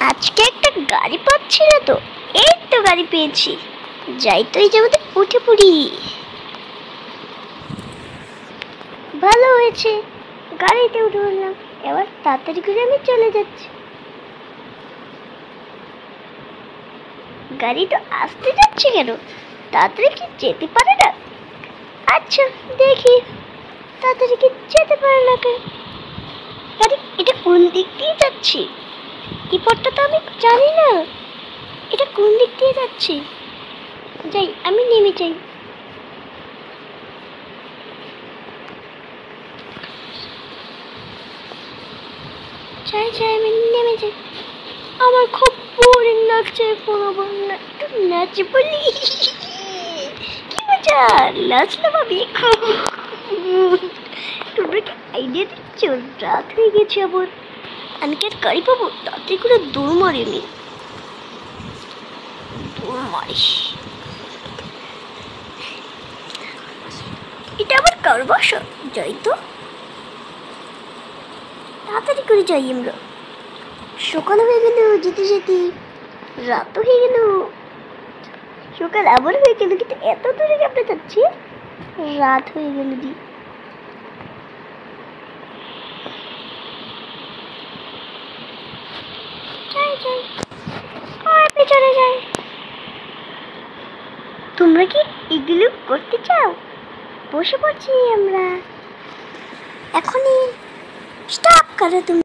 আজকে একটা গাড়ি পাচ্ছি না তো। এই তো গাড়ি পেয়েছি, যাই তো এই যাবতে উঠে পড়ি। ভালো হয়েছে, গাড়িতে উঠে পড়লাম। এবার তাড়াতাড়ি করে আমি চলে যাচ্ছি। গাড়ি তো আসতে যাচ্ছে কেন? তাড়াতাড়ি কি যেতে পারে না? আচ্ছা দেখি, তাড়াতাড়ি কি যেতে পারে না কেন? গাড়ি এটা কোন দিক দিয়ে যাচ্ছে? এই পথটা তো আমি জানি না। এটা কোন দিক দিয়ে যাচ্ছে? যাই, আমি নেমে যাই। যাই যাই, আমি নেমে যাই। আমার খুব বোরিং লাগছে, কোনো না একটু নাচি বলি। কি মজা, নাচলাম আমি। তোমরা কি আইডিয়া দিচ্ছ? রাত হয়ে গেছে আবার, আমি কি আর গাড়ি পাবো? তাতে করে দৌড় মারিনি, দৌড় মারিস। এটা আবার কার বাসা? যাই তো, তাড়াতাড়ি করে যাই আমরা। সকাল হয়ে গেল যেতে যেতে, রাত হয়ে গেল, সকাল আবার হয়ে গেল, কিন্তু এত দূরে কেমনে যাচ্ছি? রাত হয়ে গেল দি। যাই যাই, আর পেছনে যাই। তোমরা কি এগুলো করতে চাও? বসে পড়ছি আমরা এখনই। স্টপ করো তুমি।